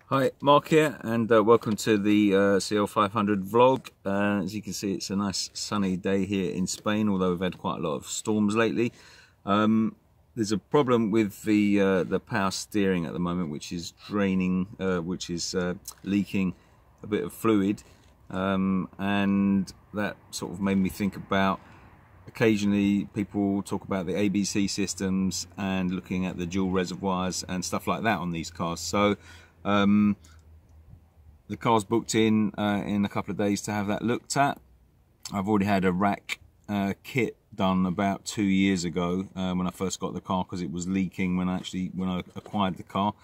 Hi, Mark here, and welcome to the CL500 vlog. As you can see, it's a nice sunny day here in Spain, although we've had quite a lot of storms lately. There's a problem with the power steering at the moment, which is draining, leaking a bit of fluid, and that sort of made me think about, occasionally people talk about the ABC systems and looking at the dual reservoirs and stuff like that on these cars. So the car's booked in a couple of days to have that looked at. I've already had a rack kit done about 2 years ago when I first got the car, because it was leaking when I acquired the car.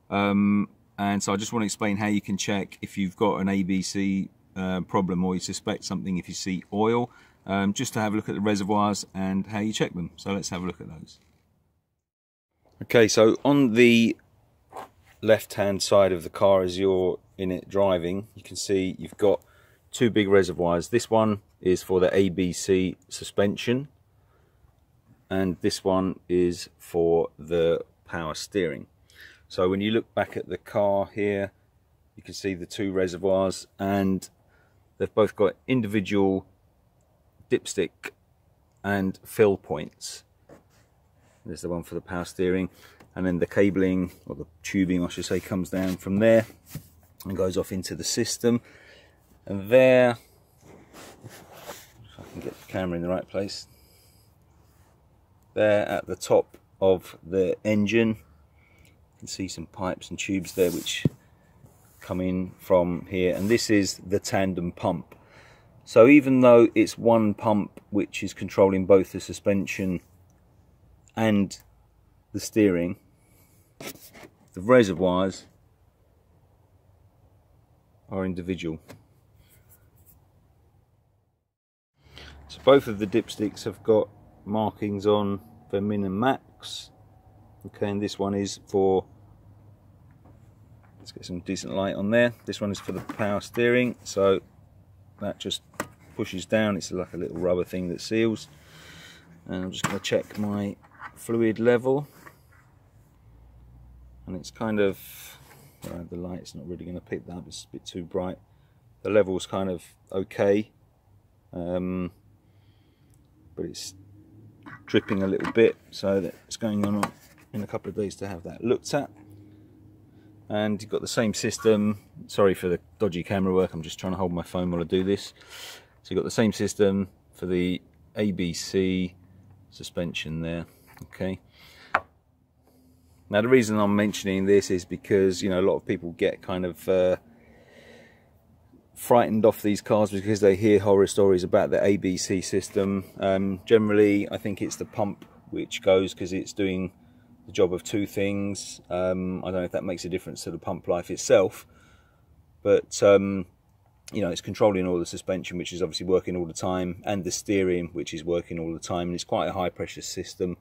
And so I just want to explain how you can check if you've got an ABC problem, or you suspect something if you see oil, just to have a look at the reservoirs and how you check them. So let's have a look at those. Okay, so on the left hand side of the car, as you're in it driving, you can see you've got two big reservoirs. This one is for the ABC suspension, and this one is for the power steering. So when you look back at the car here, you can see the two reservoirs, and they've both got individual dipstick and fill points. There's the one for the power steering, and then the cabling, or the tubing I should say, comes down from there and goes off into the system. And there, if I can get the camera in the right place, there at the top of the engine, you can see some pipes and tubes there which come in from here, and this is the tandem pump. So even though it's one pump which is controlling both the suspension and the steering, the reservoirs are individual. So both of the dipsticks have got markings on for min and max. Okay, and this one is for, let's get some decent light on there, this one is for the power steering, so that just pushes down. It's like a little rubber thing that seals. And I'm just going to check my fluid level, and it's kind of, the light's not really going to pick that up, it's a bit too bright. The level's kind of okay, but it's dripping a little bit, so that it's going on in a couple of days to have that looked at. And you've got the same system, sorry for the dodgy camera work, I'm just trying to hold my phone while I do this. So you've got the same system for the ABC suspension there. Okay, now the reason I'm mentioning this is because, you know, a lot of people get kind of frightened off these cars because they hear horror stories about the ABC system. Generally I think it's the pump which goes, because it's doing the job of two things. I don't know if that makes a difference to the pump life itself, but you know, it's controlling all the suspension, which is obviously working all the time, and the steering, which is working all the time, and it's quite a high pressure system.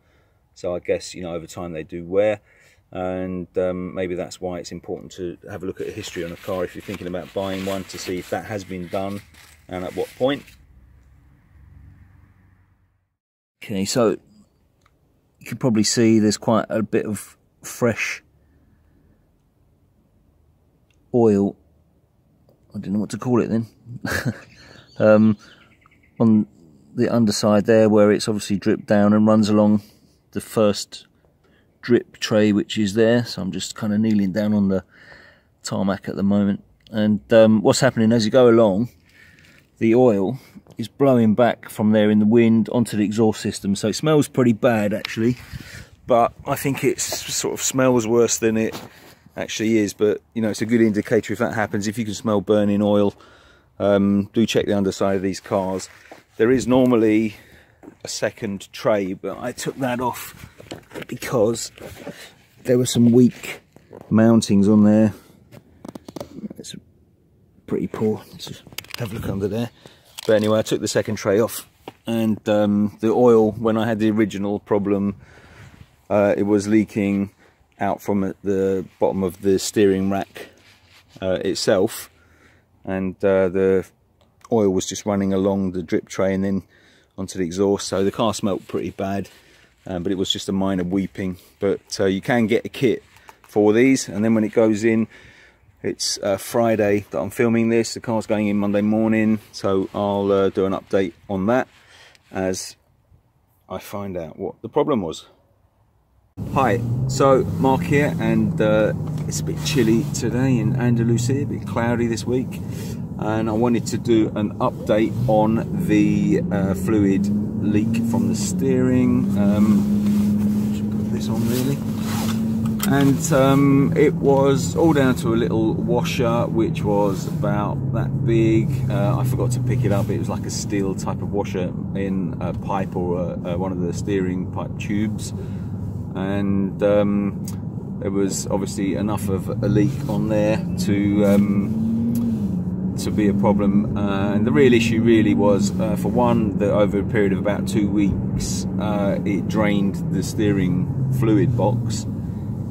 So I guess, you know, over time they do wear, and maybe that's why it's important to have a look at a history on a car if you're thinking about buying one, to see if that has been done and at what point. Okay, so you can probably see there's quite a bit of fresh oil, I don't know what to call it then, on the underside there, where it's obviously dripped down and runs along the first drip tray which is there. So I'm just kind of kneeling down on the tarmac at the moment, and what's happening as you go along, the oil is blowing back from there in the wind onto the exhaust system. So it smells pretty bad actually, but I think it sort of smells worse than it actually is. But you know, it's a good indicator if that happens. If you can smell burning oil, do check the underside of these cars. There is normally a second tray, but I took that off because there were some weak mountings on there. It's pretty poor. Let's just have a look under there. But anyway, I took the second tray off, and the oil, when I had the original problem, it was leaking out from the bottom of the steering rack itself, and the oil was just running along the drip tray and then onto the exhaust. So the car smelt pretty bad, but it was just a minor weeping. But you can get a kit for these, and then when it goes in, It's Friday that I'm filming this. The car's going in Monday morning, so I'll do an update on that as I find out what the problem was. Hi, so Mark here, and it's a bit chilly today in Andalusia, a bit cloudy this week, and I wanted to do an update on the fluid leak from the steering. Should put this on really. And it was all down to a little washer which was about that big. I forgot to pick it up. It was like a steel type of washer in a pipe or one of the steering pipe tubes, and there was obviously enough of a leak on there to be a problem. And the real issue really was, for one, that over a period of about 2 weeks it drained the steering fluid box,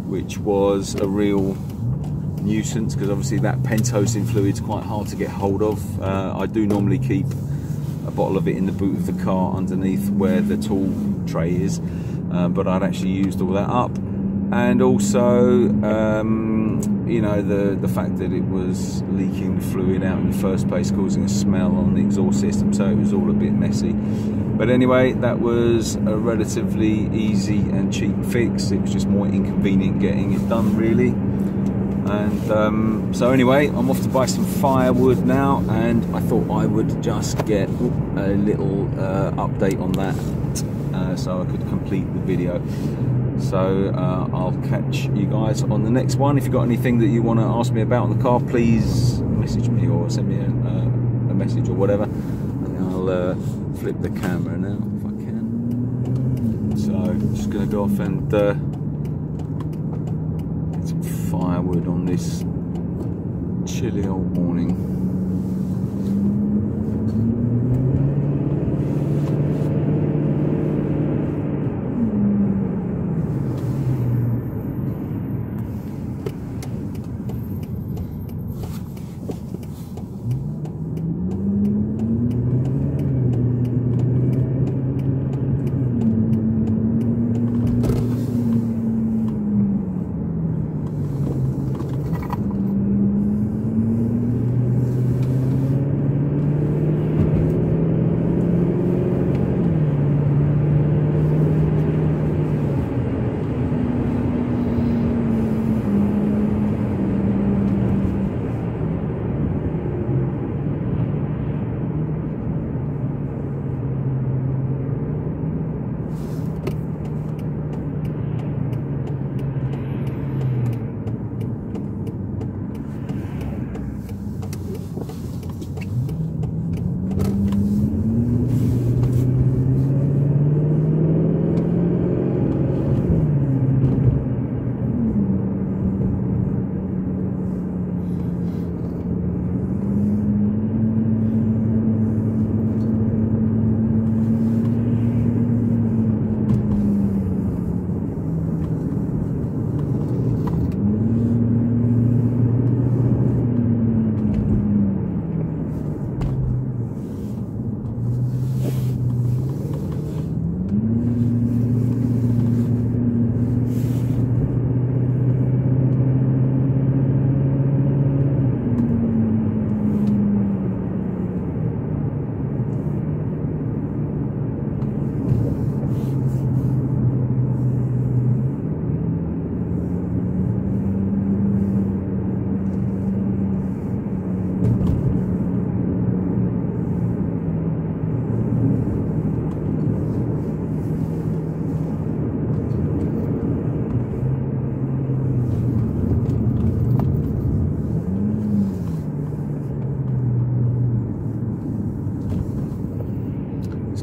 which was a real nuisance because obviously that pentosing fluid's quite hard to get hold of. I do normally keep a bottle of it in the boot of the car underneath where the tool tray is, but I'd actually used all that up. And also, you know, the fact that it was leaking fluid out in the first place, causing a smell on the exhaust system, so it was all a bit messy. But anyway, that was a relatively easy and cheap fix. It was just more inconvenient getting it done really. And so anyway, I'm off to buy some firewood now, and I thought I would just get a little update on that so I could complete the video. So I'll catch you guys on the next one. If you've got anything that you want to ask me about on the car, please message me or send me a message or whatever, and I'll flip the camera now if I can. So I'm just going to go off and get some firewood on this chilly old morning.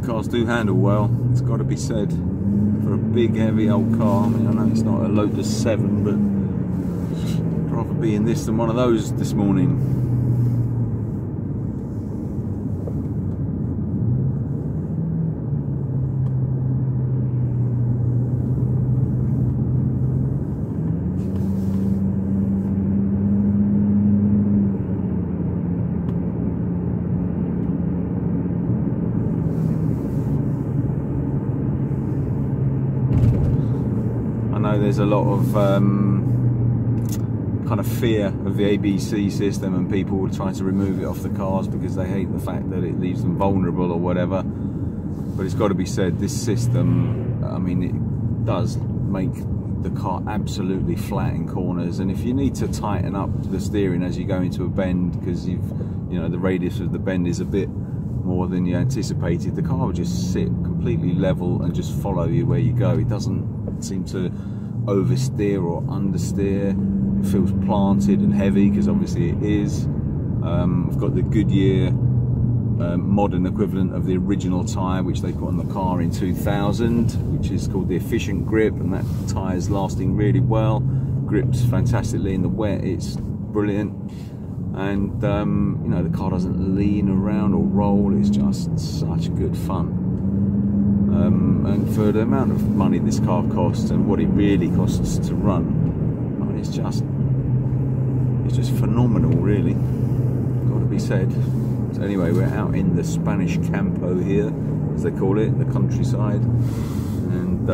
Cars do handle well, it's got to be said, for a big heavy old car. I mean, I know it's not a Lotus 7, but I'd rather be in this than one of those this morning. There's a lot of kind of fear of the ABC system, and people will try to remove it off the cars because they hate the fact that it leaves them vulnerable or whatever. But it's got to be said, this system, I mean, it does make the car absolutely flat in corners, and if you need to tighten up the steering as you go into a bend because you know, the radius of the bend is a bit more than you anticipated, the car will just sit completely level and just follow you where you go. It doesn't seem to oversteer or understeer. It feels planted and heavy because obviously it is. I've got the Goodyear modern equivalent of the original tyre which they put on the car in 2000, which is called the Efficient Grip, and that tyre is lasting really well. Grips fantastically in the wet, it's brilliant. And you know, the car doesn't lean around or roll, it's just such good fun. And for the amount of money this car costs and what it really costs to run, I mean, it's just phenomenal, really, got to be said. So anyway, we're out in the Spanish Campo here, as they call it, the countryside, and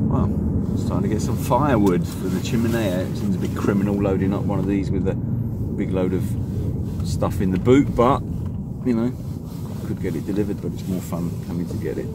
well, it's time to get some firewood for the chimenea. It seems a bit criminal loading up one of these with a big load of stuff in the boot, but you know, could get it delivered, but it's more fun coming to get it.